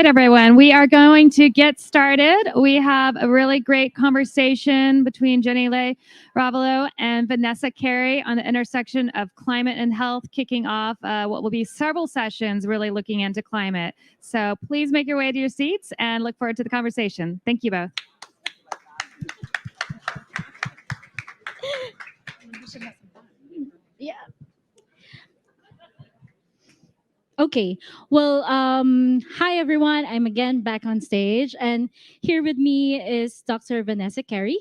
right, everyone, we are going to get started. We have a really great conversation between Ravelo and Vanessa Kerry on the intersection of climate and health, kicking off what will be several sessions really looking into climate. So please make your way to your seats and look forward to the conversation. Thank you both. Yeah. Okay. Well, hi everyone. I'm again back on stage, and here with me is Dr. Vanessa Kerry.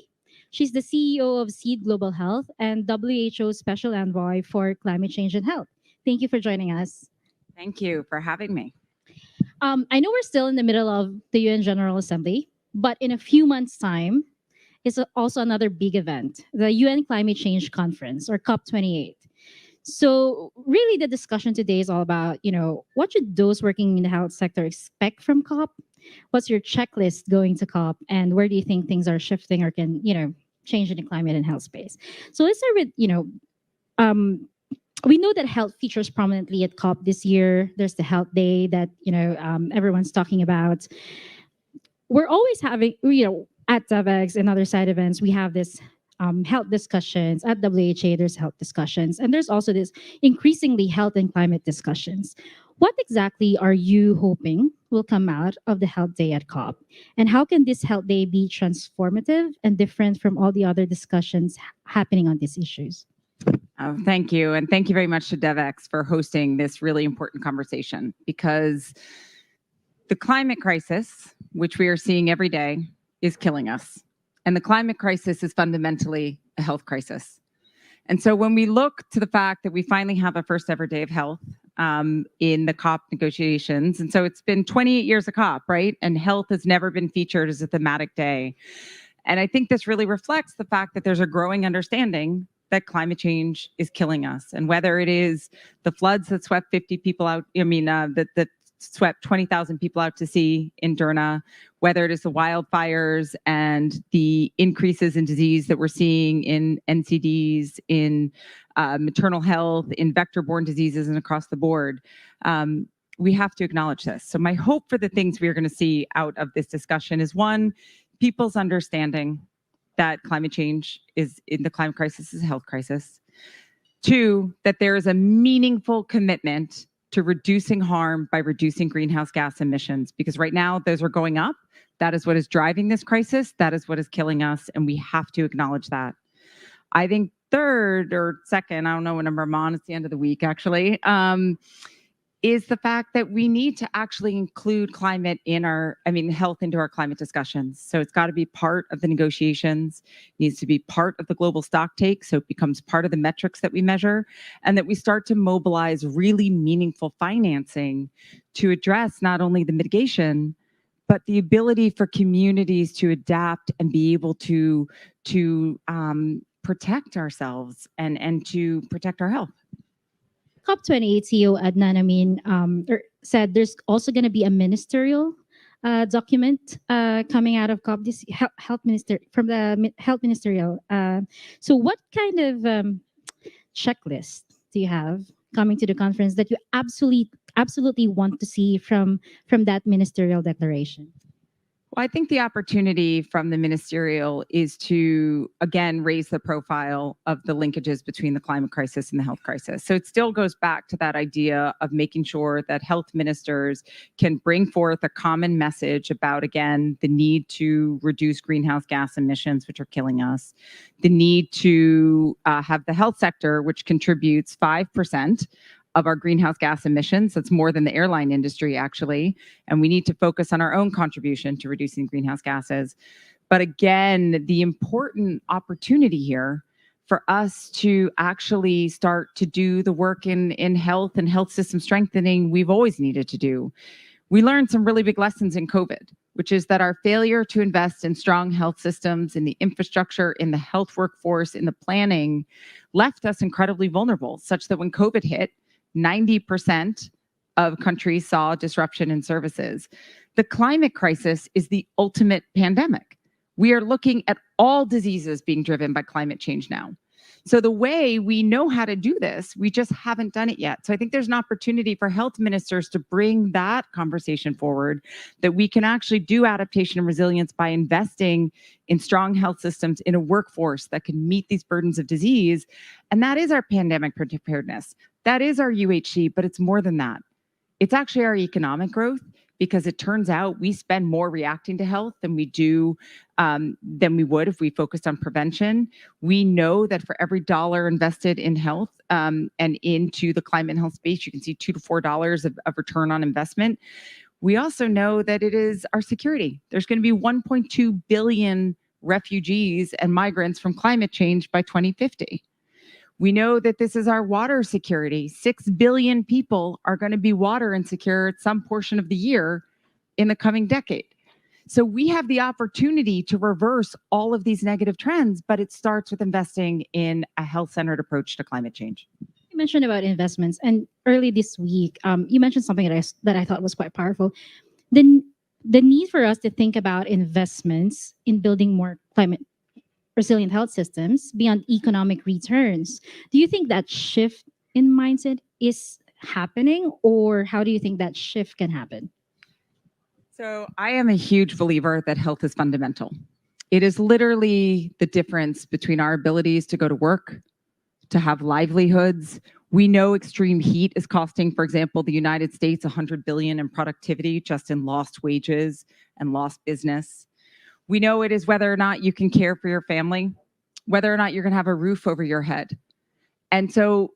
She's the CEO of Seed Global Health and WHO Special Envoy for Climate Change and Health. Thank you for joining us. Thank you for having me. I know we're still in the middle of the UN General Assembly, but in a few months' time, is also another big event, the UN Climate Change Conference, or COP28. So really the discussion today is all about, what should those working in the health sector expect from COP? What's your checklist going to COP? And where do you think things are shifting or can, change in the climate and health space? So let's start with, we know that health features prominently at COP this year. There's the health day that, everyone's talking about. We're always having, at Devex and other side events, we have this health discussions. At WHA, there's health discussions. And there's also this increasingly health and climate discussions. What exactly are you hoping will come out of the health day at COP? And how can this health day be transformative and different from all the other discussions happening on these issues? Oh, thank you. And thank you very much to Devex for hosting this really important conversation, because the climate crisis, which we are seeing every day, is killing us. And the climate crisis is fundamentally a health crisis. And so when we look to the fact that we finally have a first ever day of health in the COP negotiations, and so it's been 28 years of COP, right? And health has never been featured as a thematic day. And I think this really reflects the fact that there's a growing understanding that climate change is killing us. And whether it is the floods that swept 50 people out, that swept 20,000 people out to sea in Derna, whether it is the wildfires and the increases in disease that we're seeing in NCDs, in maternal health, in vector-borne diseases, and across the board, we have to acknowledge this. So my hope for the things we are going to see out of this discussion is, one, people's understanding that climate change is in the climate crisis is a health crisis. Two, that there is a meaningful commitment to reducing harm by reducing greenhouse gas emissions, because right now those are going up. That is what is driving this crisis. That is what is killing us, and we have to acknowledge that. I think third or second, I don't know what number I'm on, it's the end of the week actually, is the fact that we need to actually include climate in health into our climate discussions. So it's got to be part of the negotiations, it needs to be part of the global stock take, so it becomes part of the metrics that we measure, and that we start to mobilize really meaningful financing to address not only the mitigation, but the ability for communities to adapt and be able to protect ourselves and to protect our health. COP28 CEO Adnan Amin said there's also going to be a ministerial document coming out of COP, this health minister from the health ministerial. So what kind of checklist do you have coming to the conference that you absolutely want to see from that ministerial declaration? Well, I think the opportunity from the ministerial is to, again, raise the profile of the linkages between the climate crisis and the health crisis. So it still goes back to that idea of making sure that health ministers can bring forth a common message about, again, the need to reduce greenhouse gas emissions, which are killing us, the need to have the health sector, which contributes 5% of our greenhouse gas emissions. That's more than the airline industry, actually. And we need to focus on our own contribution to reducing greenhouse gases. But again, the important opportunity here for us to actually start to do the work in health and health system strengthening we've always needed to do. We learned some really big lessons in COVID, which is that our failure to invest in strong health systems, in the infrastructure, in the health workforce, in the planning, left us incredibly vulnerable, such that when COVID hit, 90% of countries saw disruption in services. The climate crisis is the ultimate pandemic. We are looking at all diseases being driven by climate change now. So the way we know how to do this, we just haven't done it yet. So I think there's an opportunity for health ministers to bring that conversation forward, that we can actually do adaptation and resilience by investing in strong health systems, in a workforce that can meet these burdens of disease. And that is our pandemic preparedness. That is our UHC, but it's more than that. It's actually our economic growth, because it turns out we spend more reacting to health than we would if we focused on prevention. We know that for every dollar invested in health and into the climate and health space, you can see $2 to $4 of return on investment. We also know that it is our security. There's going to be 1.2 billion refugees and migrants from climate change by 2050. We know that this is our water security. 6 billion people are going to be water insecure at some portion of the year in the coming decade. So we have the opportunity to reverse all of these negative trends, but it starts with investing in a health-centered approach to climate change. You mentioned about investments, and early this week, you mentioned something that I thought was quite powerful. The need for us to think about investments in building more climate resilient health systems beyond economic returns. Do you think that shift in mindset is happening, or how do you think that shift can happen? So I am a huge believer that health is fundamental. It is literally the difference between our abilities to go to work, to have livelihoods. We know extreme heat is costing, for example, the United States $100 billion in productivity just in lost wages and lost business. We know it is whether or not you can care for your family, whether or not you're going to have a roof over your head. And so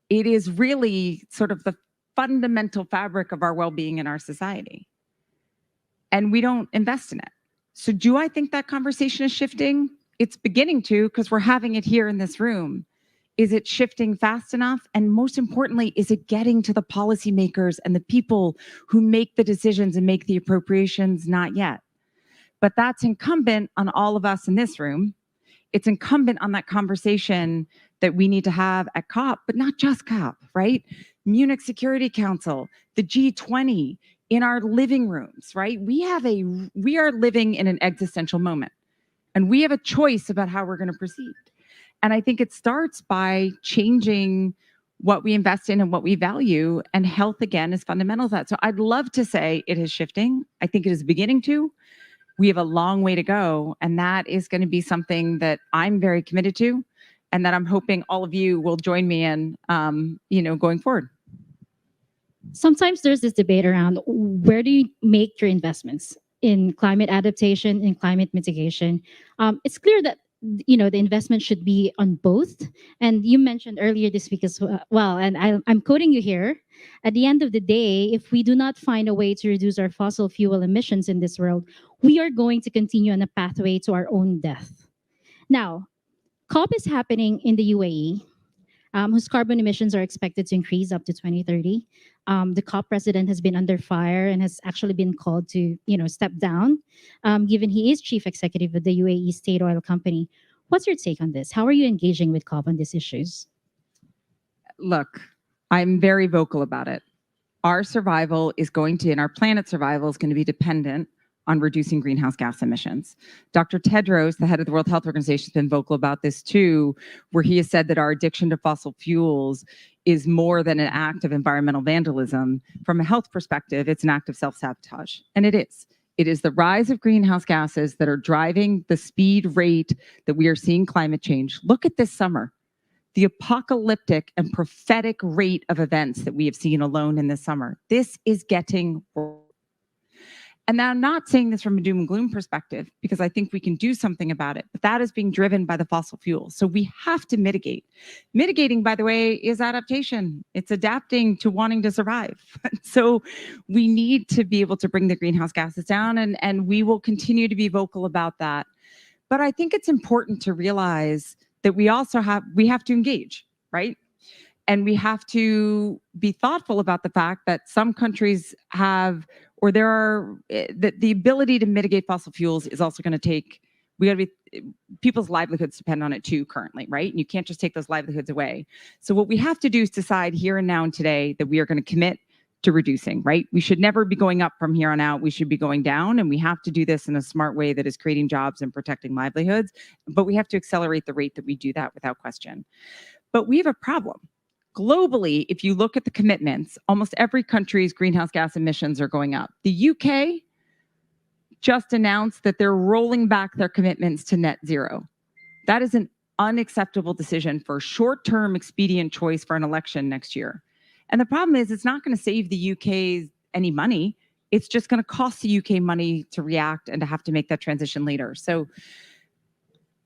it is really sort of the fundamental fabric of our well-being in our society. And we don't invest in it. So do I think that conversation is shifting? It's beginning to, because we're having it here in this room. Is it shifting fast enough? And most importantly, is it getting to the policymakers and the people who make the decisions and make the appropriations? Not yet. But that's incumbent on all of us in this room. It's incumbent on that conversation that we need to have at COP, but not just COP, right? Munich Security Council, the G20, in our living rooms, right? We are living in an existential moment, and we have a choice about how we're going to proceed. And I think it starts by changing what we invest in and what we value, and health, again, is fundamental to that. So I'd love to say it is shifting. I think it is beginning to. We have a long way to go, and that is going to be something that I'm very committed to, and that I'm hoping all of you will join me in, going forward. Sometimes there's this debate around where do you make your investments in climate adaptation and climate mitigation. It's clear that the investment should be on both. And you mentioned earlier this week as well, and I'm quoting you here. At the end of the day, if we do not find a way to reduce our fossil fuel emissions in this world, we are going to continue on a pathway to our own death. Now, COP is happening in the UAE, whose carbon emissions are expected to increase up to 2030. The COP president has been under fire and has actually been called to, step down, given he is chief executive of the UAE state oil company. What's your take on this? How are you engaging with COP on these issues? Look, I'm very vocal about it. Our survival is and our planet's survival is going to be dependent on reducing greenhouse gas emissions. Dr. Tedros, the head of the World Health Organization, has been vocal about this too, where he has said that our addiction to fossil fuels is more than an act of environmental vandalism. From a health perspective, it's an act of self-sabotage, and it is. It is the rise of greenhouse gases that are driving the speed rate that we are seeing climate change. Look at this summer. The apocalyptic and prophetic rate of events that we have seen alone in this summer. This is getting worse. And now I'm not saying this from a doom and gloom perspective, because I think we can do something about it, but that is being driven by the fossil fuels. So we have to mitigate. Mitigating, by the way, is adaptation. It's adapting to wanting to survive. So we need to be able to bring the greenhouse gases down, and we will continue to be vocal about that. But I think it's important to realize that we have to engage, right? And we have to be thoughtful about the fact that some countries have, or there are, the ability to mitigate fossil fuels is also going to take, people's livelihoods depend on it too currently, right? And you can't just take those livelihoods away. So what we have to do is decide here and now and today that we are going to commit to reducing, right? We should never be going up from here on out. We should be going down, and we have to do this in a smart way that is creating jobs and protecting livelihoods. But we have to accelerate the rate that we do that without question. But we have a problem. Globally, if you look at the commitments, almost every country's greenhouse gas emissions are going up. The UK just announced that they're rolling back their commitments to net zero. That is an unacceptable decision for a short-term expedient choice for an election next year. And the problem is it's not going to save the UK any money. It's just going to cost the UK money to react and to have to make that transition later. So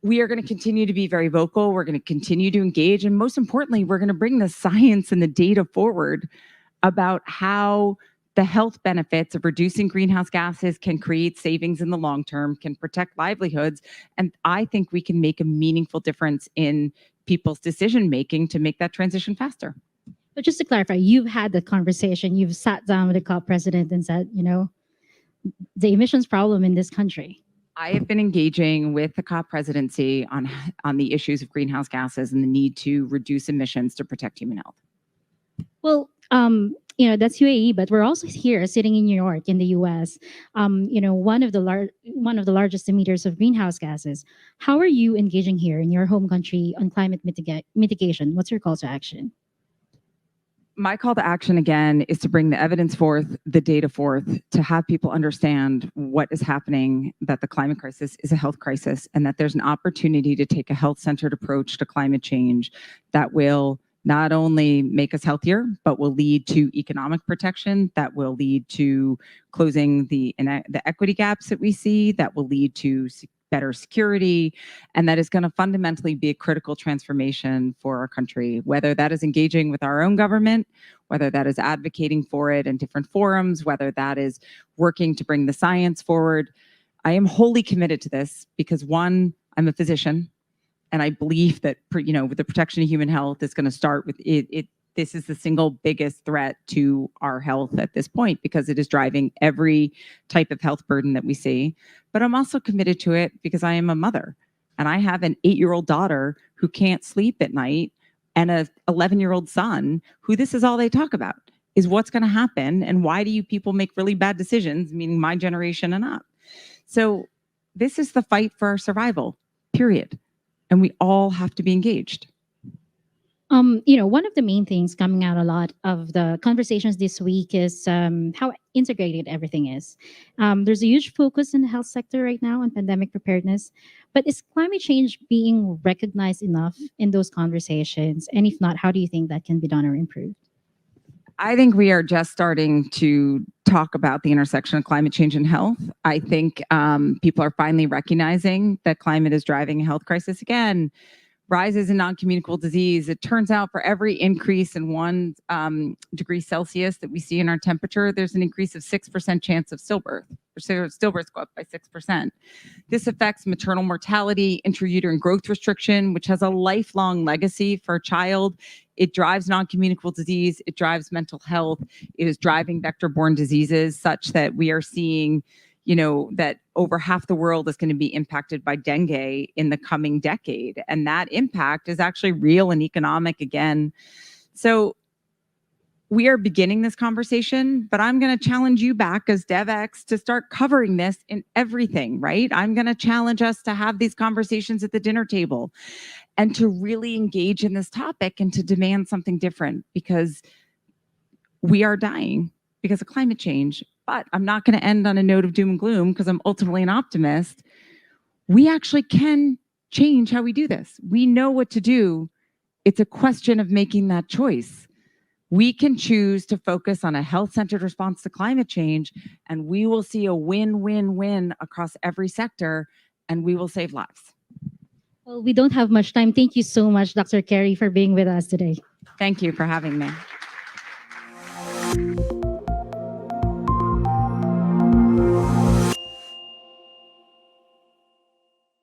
we are going to continue to be very vocal. We're going to continue to engage. And most importantly, we're going to bring the science and the data forward about how the health benefits of reducing greenhouse gases can create savings in the long term, can protect livelihoods. And I think we can make a meaningful difference in people's decision-making to make that transition faster. But just to clarify, you've had the conversation, you've sat down with the COP president and said, the emissions problem in this country. I have been engaging with the COP presidency on the issues of greenhouse gases and the need to reduce emissions to protect human health. Well, that's UAE, but we're also here sitting in New York in the US, one of the largest emitters of greenhouse gases. How are you engaging here in your home country on climate mitigation? What's your call to action? My call to action, again, is to bring the evidence forth, the data forth, to have people understand what is happening, that the climate crisis is a health crisis, and that there's an opportunity to take a health-centered approach to climate change that will not only make us healthier, but will lead to economic protection, that will lead to closing the equity gaps that we see, that will lead to better security, and that is going to fundamentally be a critical transformation for our country, whether that is engaging with our own government, whether that is advocating for it in different forums, whether that is working to bring the science forward. I am wholly committed to this because, one, I'm a physician, and I believe that with the protection of human health is going to start with it. This is the single biggest threat to our health at this point because it is driving every type of health burden that we see. But I'm also committed to it because I am a mother and I have an 8-year-old daughter who can't sleep at night and an 11-year-old son who this is all they talk about is what's going to happen and why do you people make really bad decisions, meaning my generation and up. So this is the fight for our survival, period. And we all have to be engaged. One of the main things coming out a lot of the conversations this week is how integrated everything is. There's a huge focus in the health sector right now on pandemic preparedness, but is climate change being recognized enough in those conversations? And if not, how do you think that can be done or improved? I think we are just starting to talk about the intersection of climate change and health. I think people are finally recognizing that climate is driving a health crisis again. Rises in non-communicable disease. It turns out for every increase in 1 degree Celsius that we see in our temperature, there's an increase of 6% chance of stillbirth. Stillbirths go up by 6%. This affects maternal mortality, intrauterine growth restriction, which has a lifelong legacy for a child. It drives non-communicable disease. It drives mental health. It is driving vector-borne diseases such that we are seeing that over half the world is going to be impacted by dengue in the coming decade. And that impact is actually real and economic again. So we are beginning this conversation, but I'm going to challenge you back as Devex to start covering this in everything, right? I'm going to challenge us to have these conversations at the dinner table and to really engage in this topic and to demand something different because we are dying because of climate change. But I'm not going to end on a note of doom and gloom because I'm ultimately an optimist. We actually can change how we do this. We know what to do. It's a question of making that choice. We can choose to focus on a health-centered response to climate change, and we will see a win-win-win across every sector, and we will save lives. Well, we don't have much time. Thank you so much, Dr. Kerry, for being with us today. Thank you for having me.